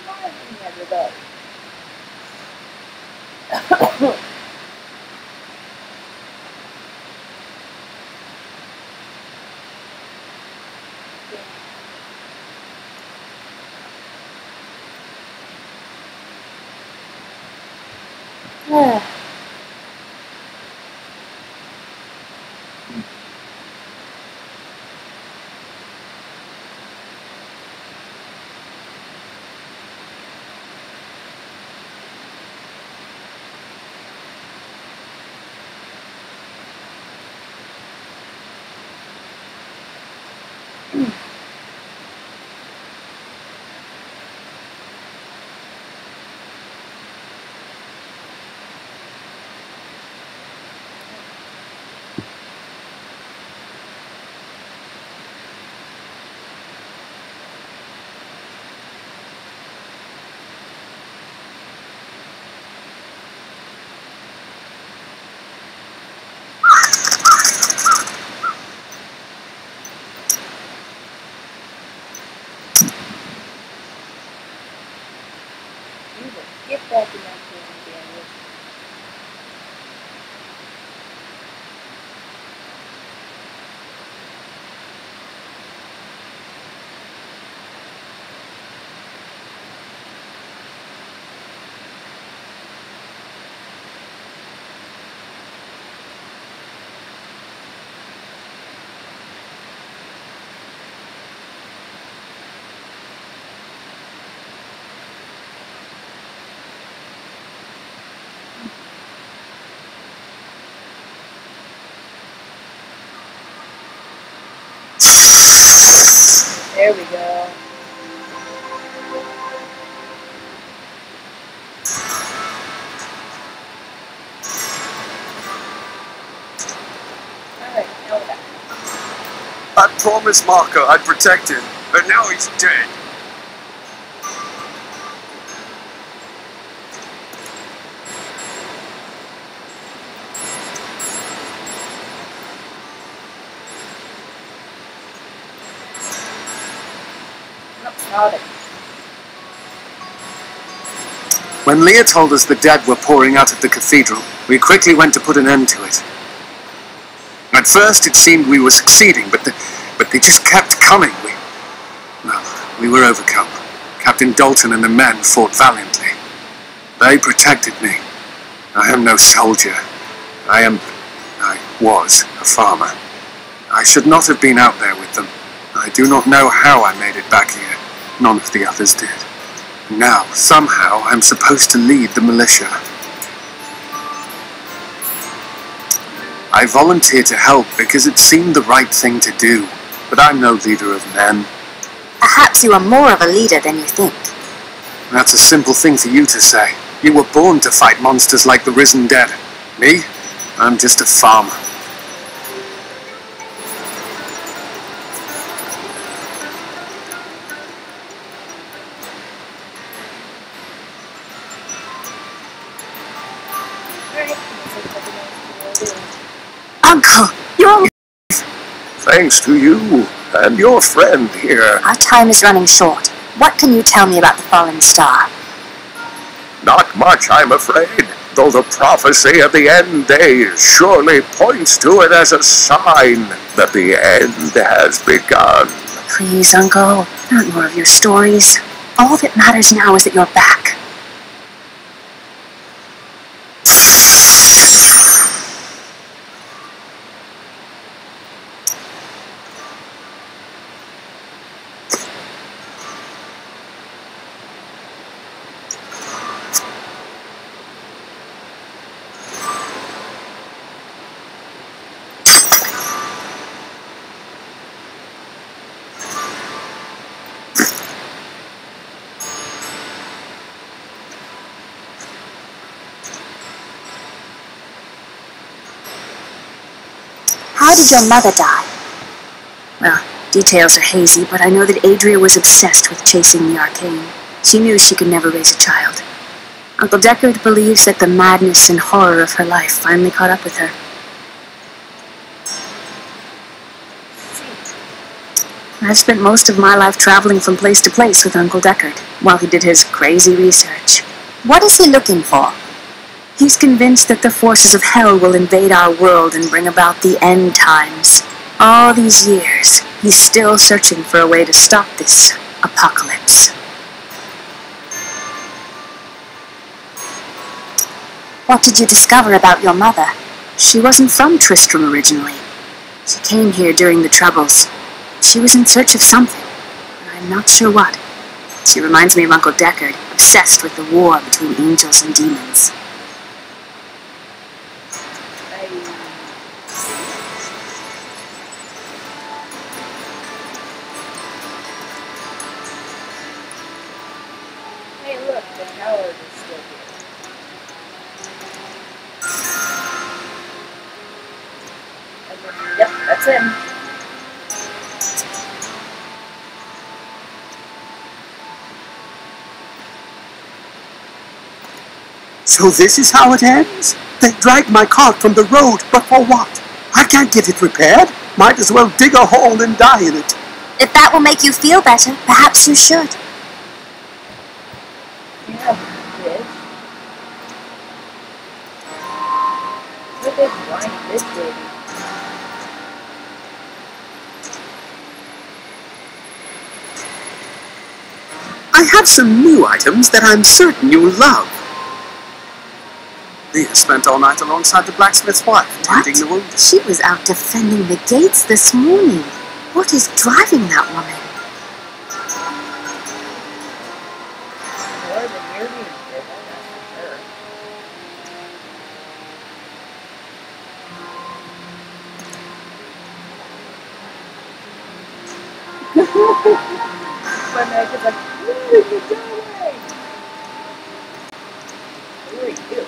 morning, everybody. Yeah. Get back in that game, Daniel. There we go. Alright, now we're back. I promised Marco I'd protect him, but now he's dead. When Leah told us the dead were pouring out of the cathedral, we quickly went to put an end to it. At first it seemed we were succeeding, but they just kept coming. We were overcome. Captain Dalton and the men fought valiantly. They protected me. I am no soldier. I was a farmer. I should not have been out there with them. I do not know how I made it back here. None of the others did. Now, somehow, I'm supposed to lead the militia. I volunteered to help because it seemed the right thing to do, but I'm no leader of men. Perhaps you are more of a leader than you think. That's a simple thing for you to say. You were born to fight monsters like the risen dead. Me? I'm just a farmer. Uncle, you're... Thanks to you and your friend here. Our time is running short. What can you tell me about the fallen star? Not much, I'm afraid, though the prophecy of the end days surely points to it as a sign that the end has begun. Please, Uncle, not more of your stories. All that matters now is that you're back. How did your mother die? Well, details are hazy, but I know that Adria was obsessed with chasing the arcane. She knew she could never raise a child. Uncle Deckard believes that the madness and horror of her life finally caught up with her. I've spent most of my life traveling from place to place with Uncle Deckard while he did his crazy research. What is he looking for? He's convinced that the forces of hell will invade our world and bring about the end times. All these years, he's still searching for a way to stop this apocalypse. What did you discover about your mother? She wasn't from Tristram originally. She came here during the Troubles. She was in search of something, but I'm not sure what. She reminds me of Uncle Deckard, obsessed with the war between angels and demons. Hey, look, the tower is still here. Yep, that's him. So this is how it ends? They dragged my cart from the road, but for what? I can't get it repaired. Might as well dig a hole and die in it. If that will make you feel better, perhaps you should. Yeah, bitch. Look at this blind bitch baby. I have some new items that I'm certain you'll love. Leah spent all night alongside the blacksmith's wife, tending the wounded. She was out defending the gates this morning. What is driving that woman? More than you're being driven, that's for sure. My neck is like, where are you going? Who are you?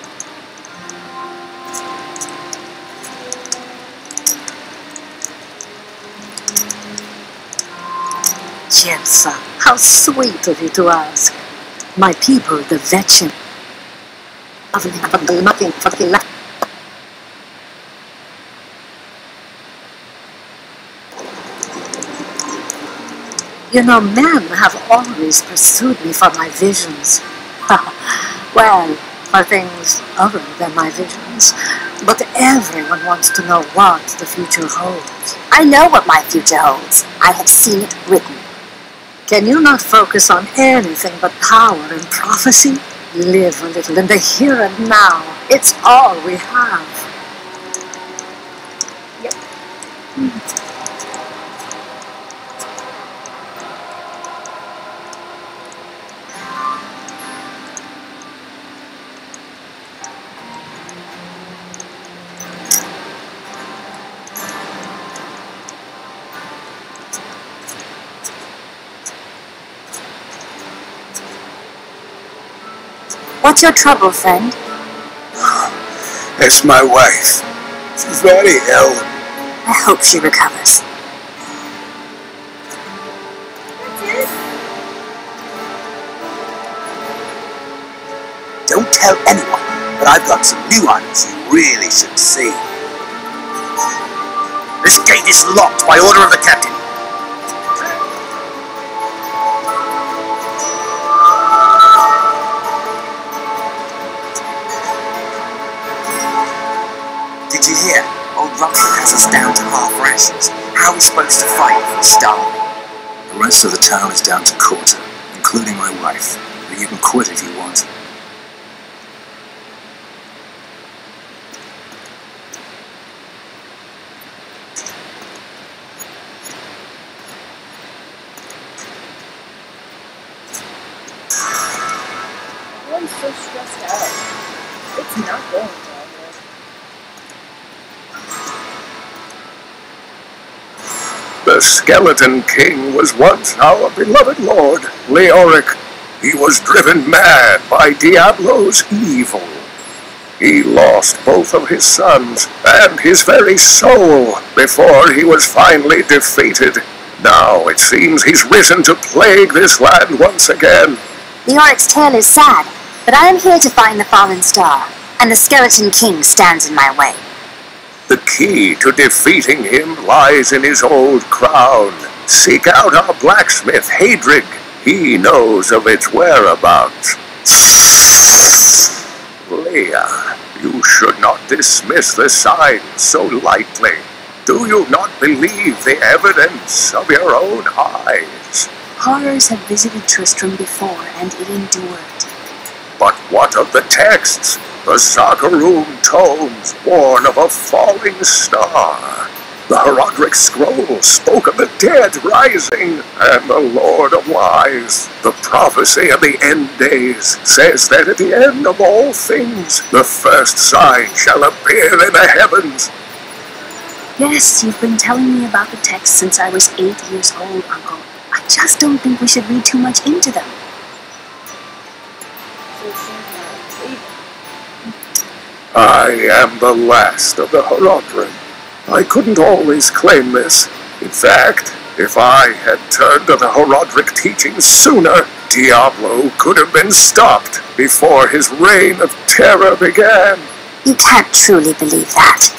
Jensa, how sweet of you to ask. My people, the Vetchen. You know, men have always pursued me for my visions. Well, for things other than my visions. But everyone wants to know what the future holds. I know what my future holds. I have seen it written. Can you not focus on anything but power and prophecy? Live a little in the here and now. It's all we have. Yep. What's your trouble, friend? It's my wife. She's very ill. I hope she recovers. Don't tell anyone, but I've got some new items you really should see. This gate is locked by order of the captain. Did you hear? Old Rockford has us down to half rations. How are we supposed to fight if we're starving? The rest of the town is down to quarter, including my wife. But you can quit if you want. Everyone's so stressed out. It's not going well. The Skeleton King was once our beloved lord, Leoric. He was driven mad by Diablo's evil. He lost both of his sons and his very soul before he was finally defeated. Now it seems he's risen to plague this land once again. Leoric's tale is sad, but I am here to find the fallen star, and the Skeleton King stands in my way. The key to defeating him lies in his old crown. Seek out our blacksmith, Hadrig. He knows of its whereabouts. Leah, you should not dismiss the signs so lightly. Do you not believe the evidence of your own eyes? Horrors have visited Tristram before, and it endured. But what of the texts? The Zakarum tomes warn of a falling star. The Herodric scroll spoke of the dead rising, and the Lord of Lies, the prophecy of the end days, says that at the end of all things, the first sign shall appear in the heavens. Yes, you've been telling me about the texts since I was 8 years old, Uncle. I just don't think we should read too much into them. I am the last of the Herodrim. I couldn't always claim this. In fact, if I had turned to the Herodric teachings sooner, Diablo could have been stopped before his reign of terror began. You can't truly believe that.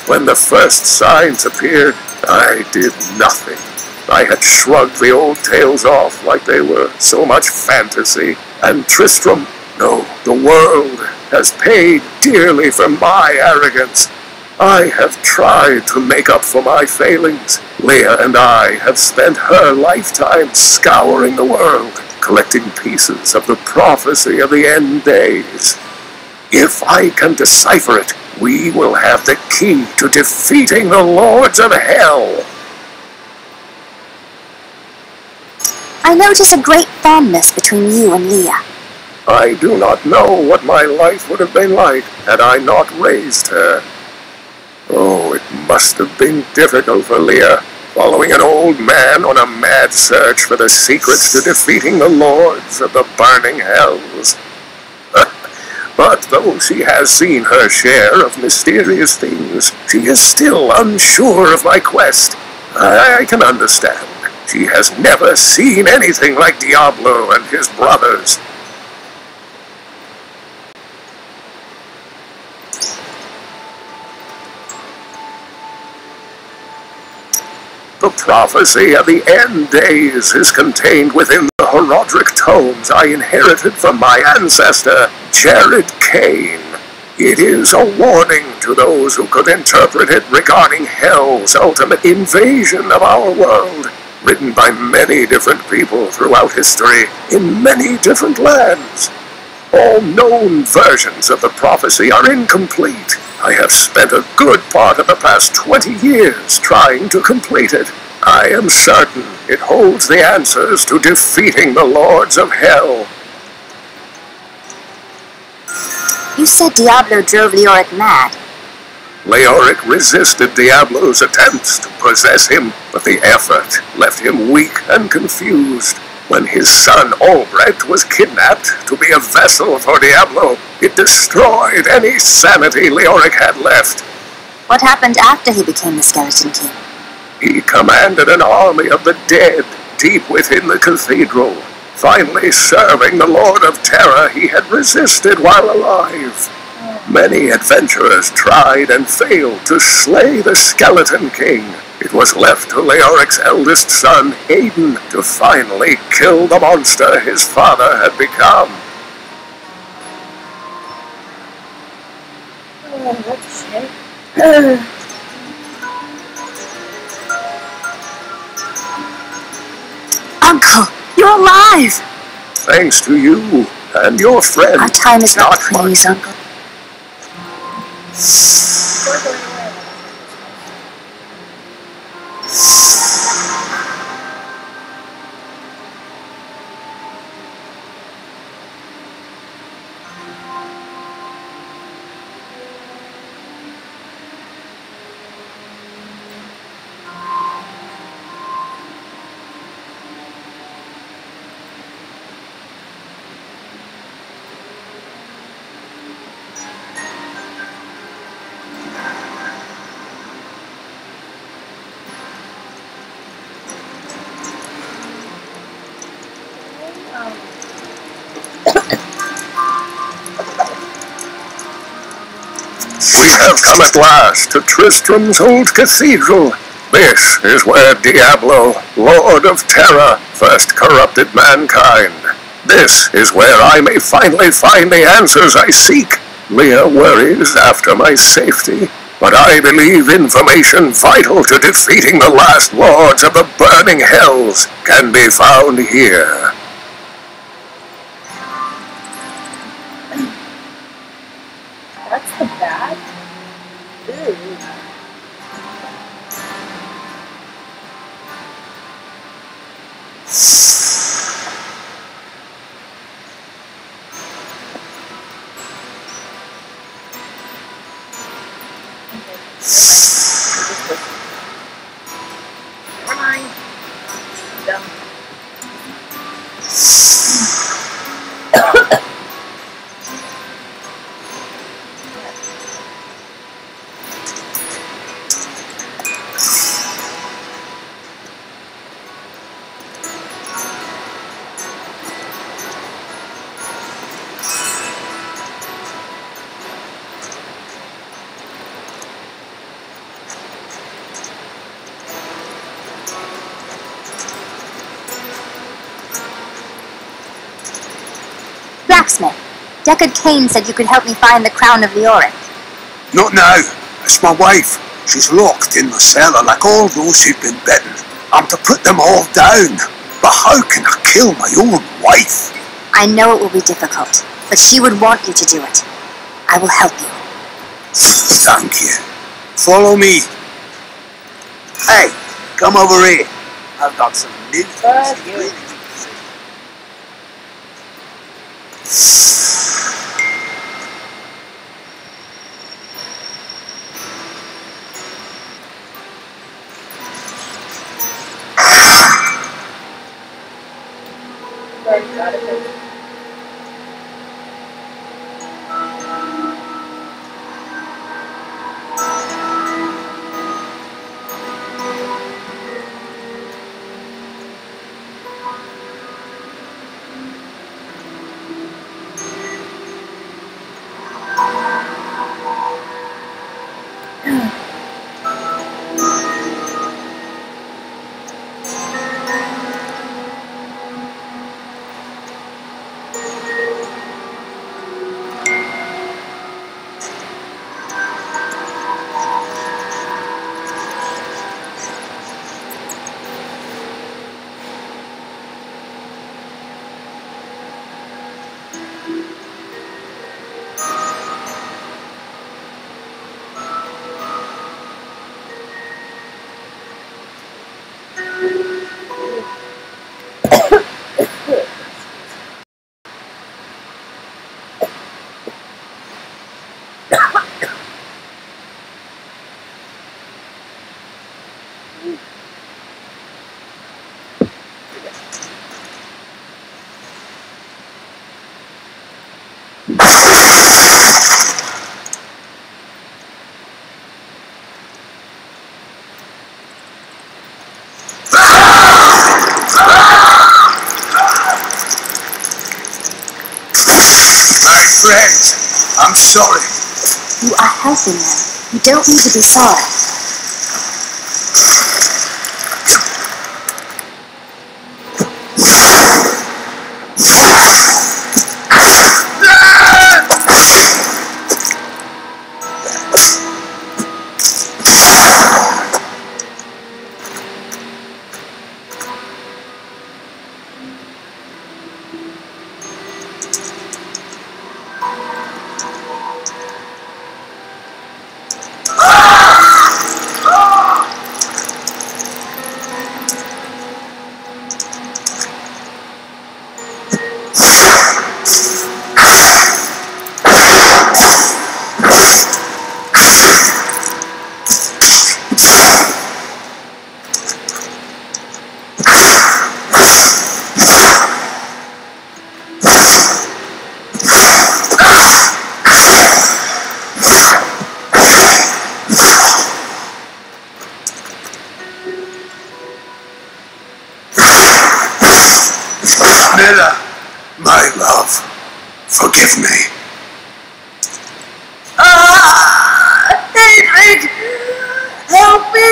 When the first signs appeared, I did nothing. I had shrugged the old tales off like they were so much fantasy. And Tristram, no, the world has paid dearly for my arrogance. I have tried to make up for my failings. Leah and I have spent her lifetime scouring the world, collecting pieces of the prophecy of the end days. If I can decipher it, we will have the key to defeating the lords of hell. I notice a great fondness between you and Leah. I do not know what my life would have been like had I not raised her. Oh, it must have been difficult for Leah, following an old man on a mad search for the secrets to defeating the lords of the burning hells. But though she has seen her share of mysterious things, she is still unsure of my quest. I can understand. She has never seen anything like Diablo and his brothers. The prophecy of the end days is contained within the Herodric tomes I inherited from my ancestor, Jared Kane. It is a warning to those who could interpret it regarding hell's ultimate invasion of our world, written by many different people throughout history in many different lands. All known versions of the prophecy are incomplete. I have spent a good part of the past 20 years trying to complete it. I am certain it holds the answers to defeating the lords of hell. You said Diablo drove Leoric mad. Leoric resisted Diablo's attempts to possess him, but the effort left him weak and confused. When his son Albrecht was kidnapped to be a vessel for Diablo, it destroyed any sanity Leoric had left. What happened after he became the Skeleton King? He commanded an army of the dead deep within the cathedral, finally serving the Lord of Terror he had resisted while alive. Many adventurers tried and failed to slay the Skeleton King. It was left to Leoric's eldest son, Aiden, to finally kill the monster his father had become. Oh, that's a shame. Uncle, you're alive! Thanks to you and your friend. Our time is not much. praise, Uncle. We're going away. We have come at last to Tristram's old cathedral. This is where Diablo, Lord of Terror, first corrupted mankind. This is where I may finally find the answers I seek. Leah worries after my safety, but I believe information vital to defeating the last lords of the burning hells can be found here. That's the bad? Ooh. Never mind. I'm dumb. Blacksmith, Deckard Cain said you could help me find the crown of Leoric. Not now. It's my wife. She's locked in the cellar like all those who've been bitten. I'm to put them all down. But how can I kill my own wife? I know it will be difficult, but she would want you to do it. I will help you. Thank you. Follow me. Hey, come over here. I've got some new things to really keep you safe. Already got it. Friends, I'm sorry. You are helping them. You don't need to be sorry. Miller, my love, forgive me. Adric! Help me!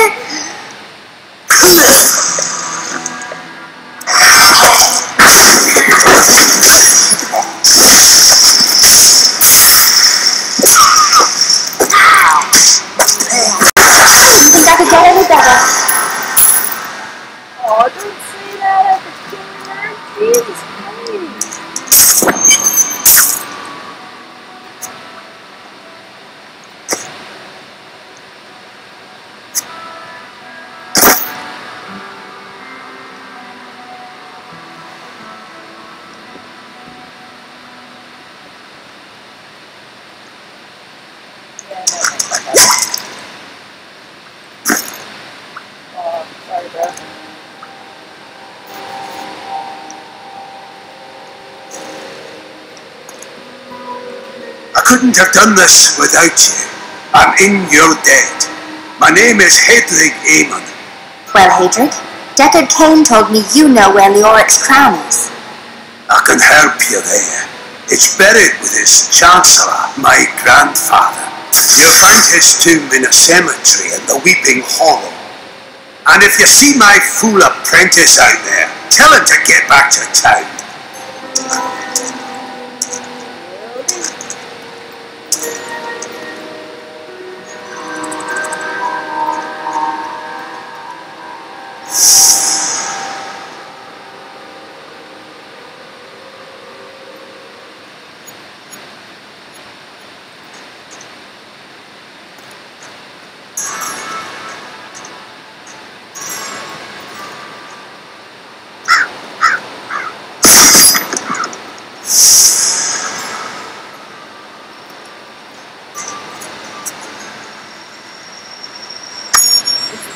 think I could get any better? Oh, don't say that at the killer. Jesus Christ. Sorry, bro. I couldn't have done this without you. I'm in your debt. My name is Hedrig Aemon. Well, Hadric, Deckard Cain told me you know where Leoric's crown is. I can help you there. It's buried with his Chancellor, my grandfather. You'll find his tomb in a cemetery in the Weeping Hollow. And if you see my fool apprentice out there, tell him to get back to town.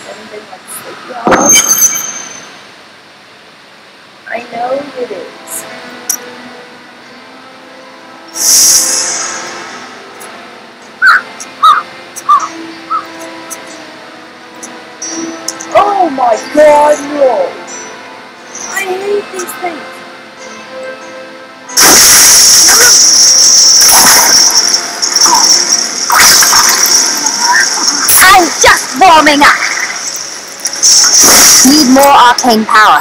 Anything like sleepy hollow? I know it is. Oh my god, no! I hate these things. I'm just warming up. Need more arcane power.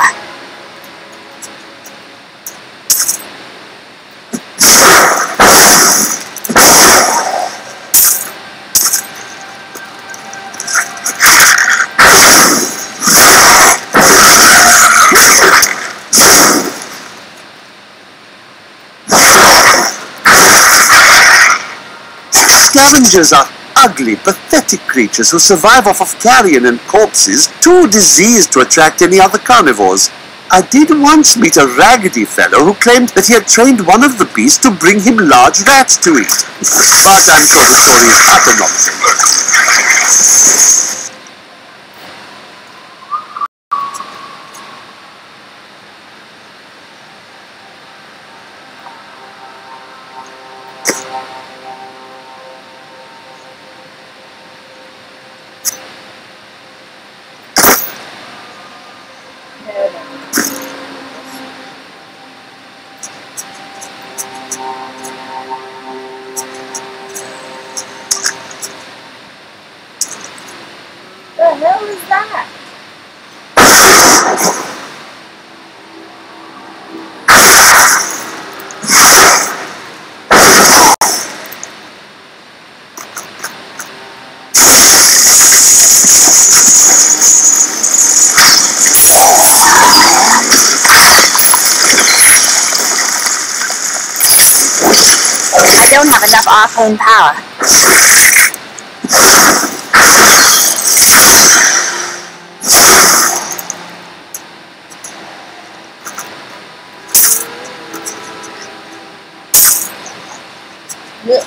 Scavengers are ugly, pathetic creatures who survive off of carrion and corpses, too diseased to attract any other carnivores. I did once meet a raggedy fellow who claimed that he had trained one of the beasts to bring him large rats to eat. But I'm sure the story is utter nonsense. The hell is that? I don't have enough arcane power. Yeah.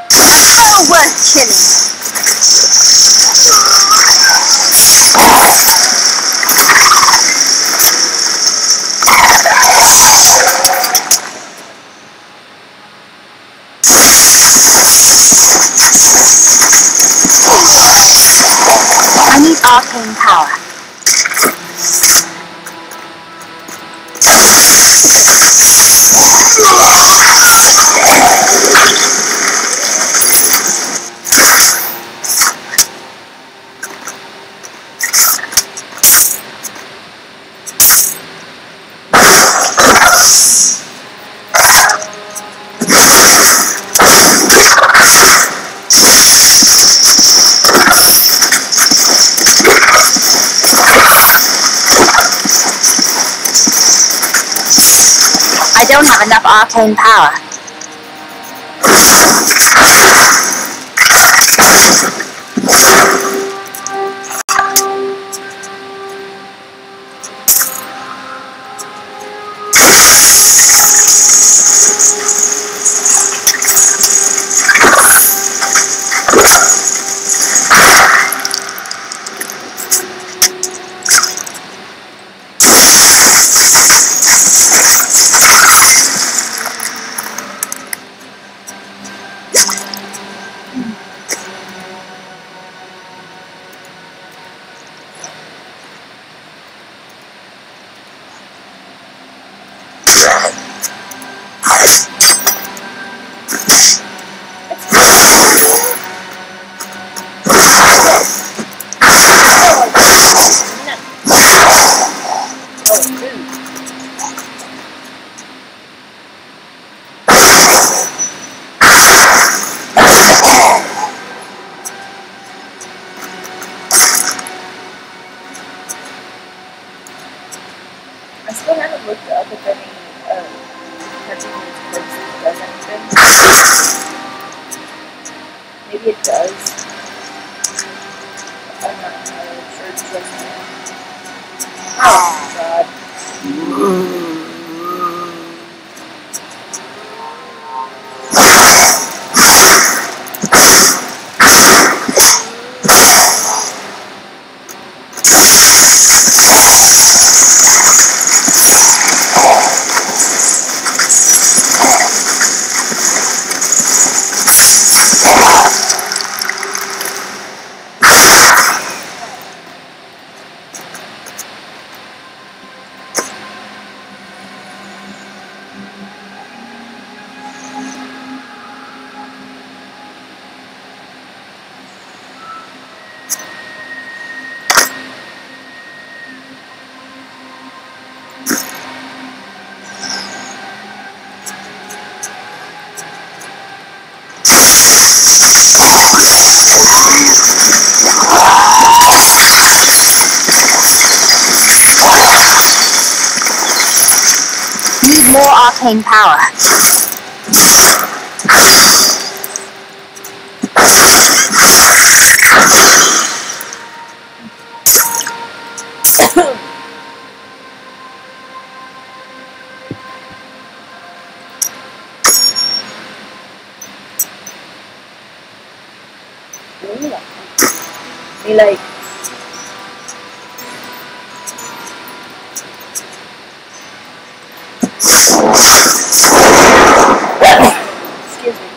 So worth killing. I need arcane power. don't have enough arcane power. I still haven't looked up if any touching these corpses does anything. Maybe it does. I'm not entirely sure just now. Oh god. Need more arcane power. He like excuse me.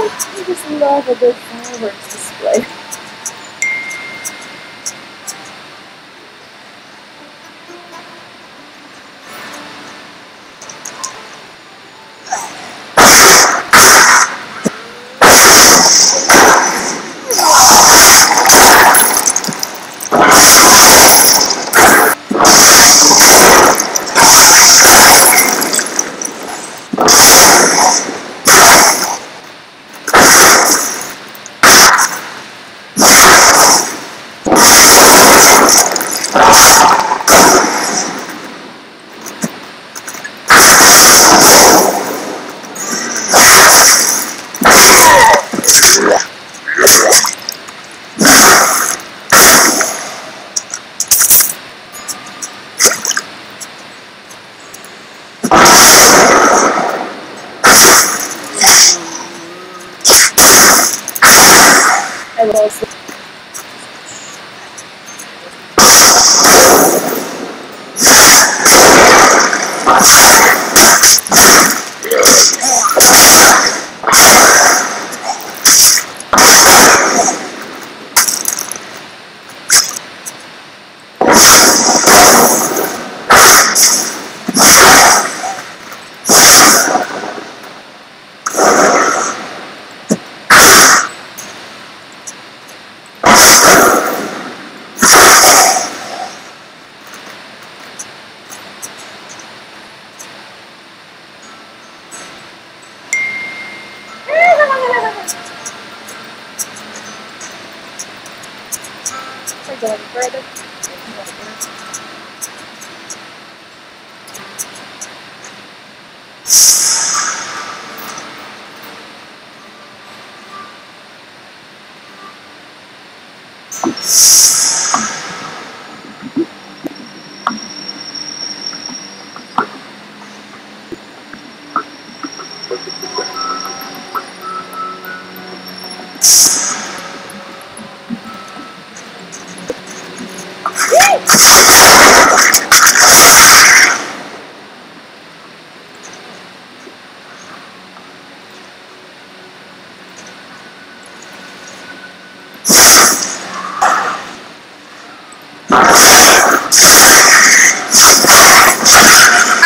I just love a good fireworks display. I will also going further.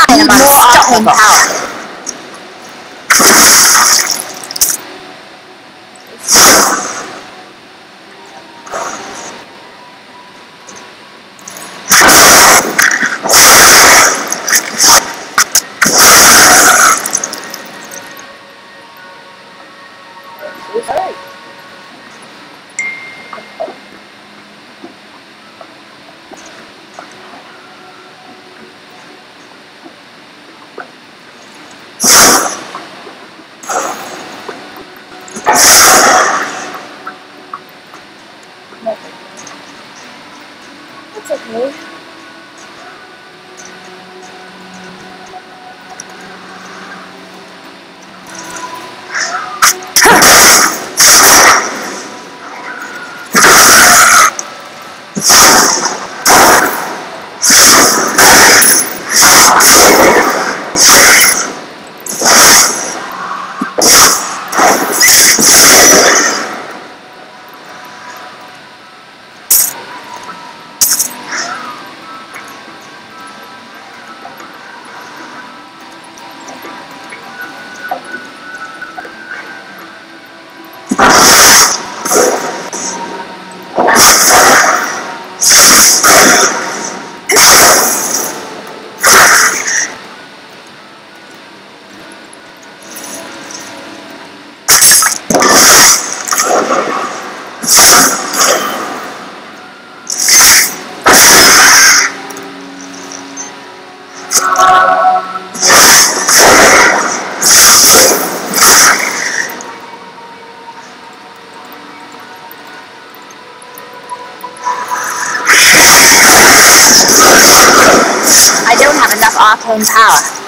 I am unstoppable. Alright. That's okay. I don't have enough arcane power.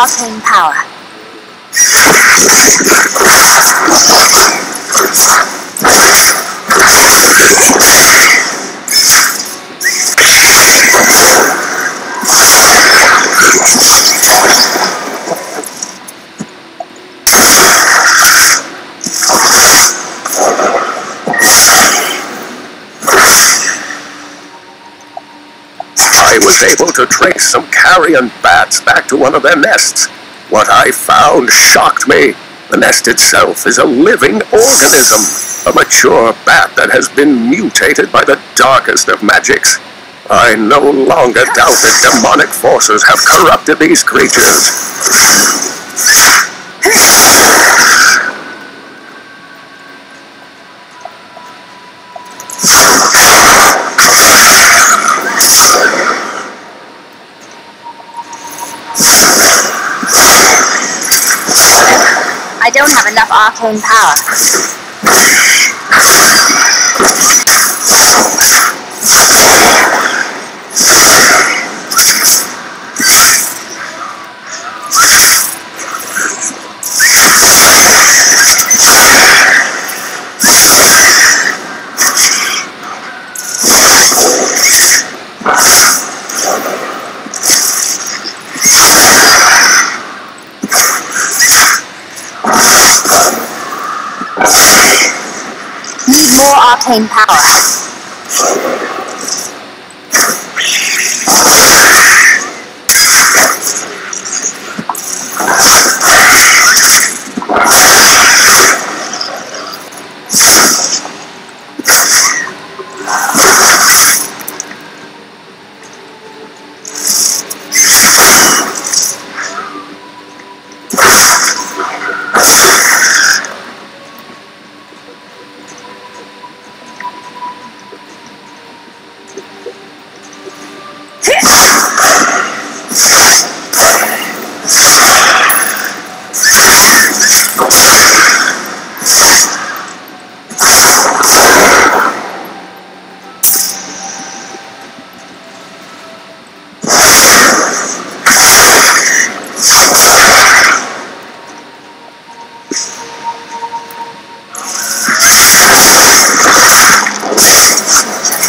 arcane power. I was able to trace some carrion bats back to one of their nests. What I found shocked me. The nest itself is a living organism, a mature bat that has been mutated by the darkest of magics. I no longer doubt that demonic forces have corrupted these creatures. I don't have enough arcane power. Need more arcane power.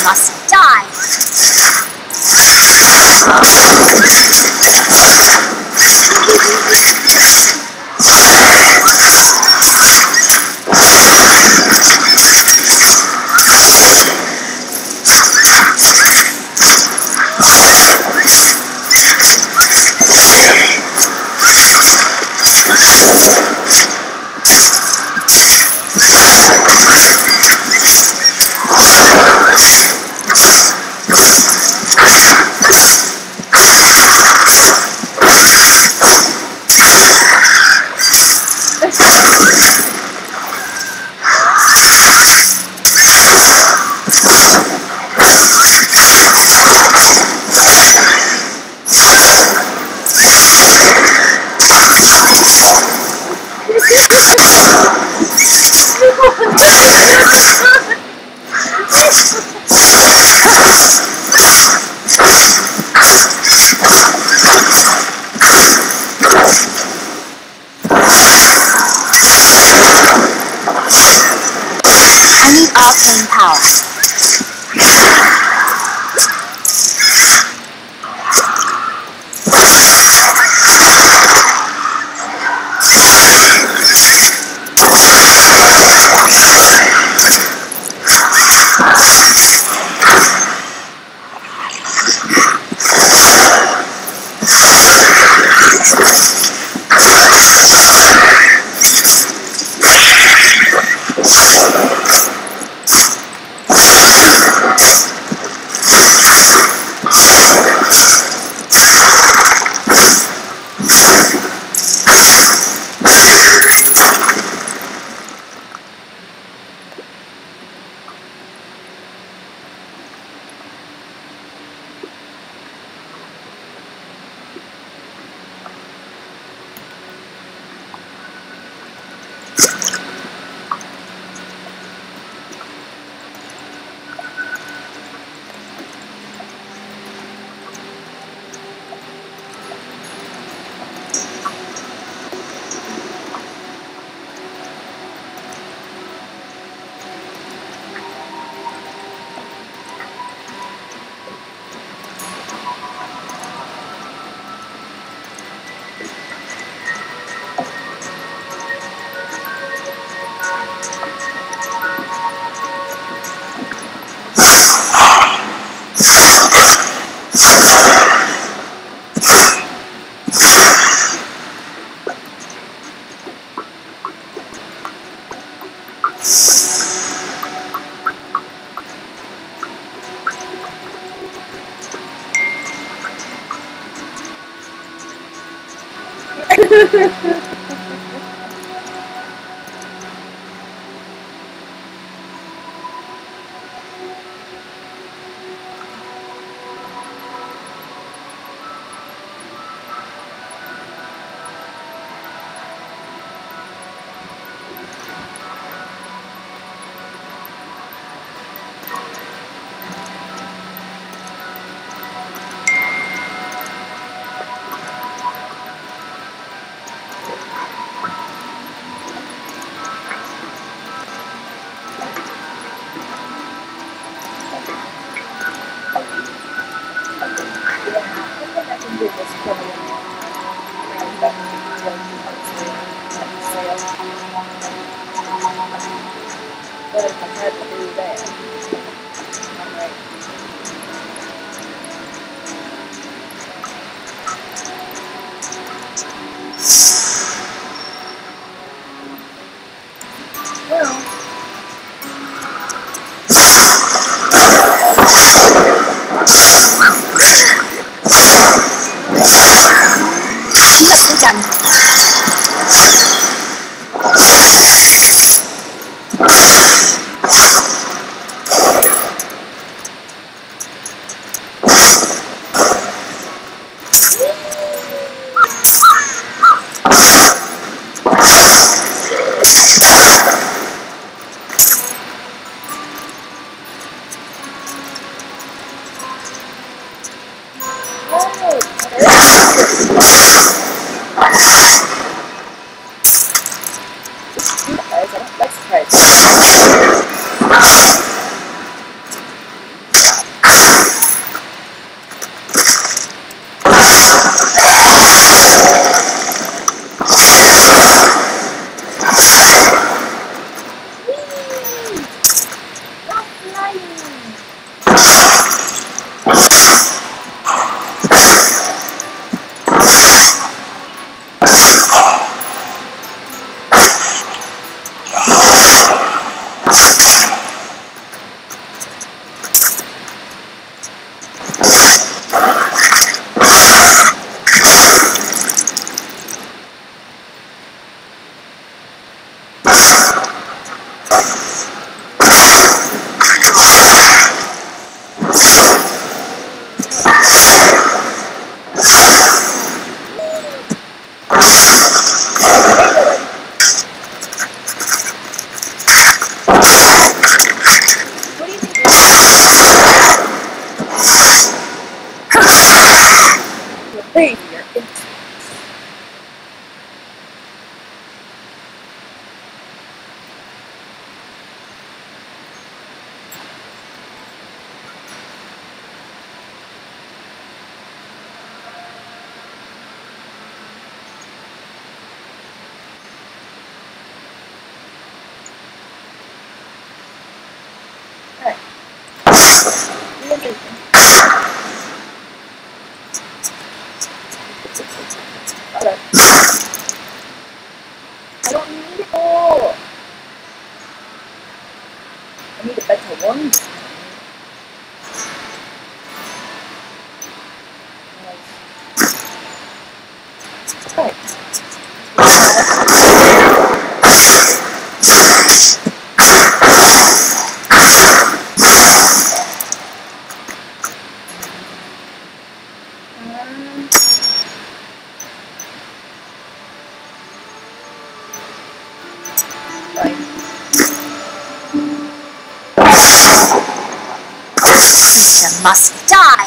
Must die. I need arcane power. Nicely done. Behavior. I don't need it all. I need a better one. Creature must die.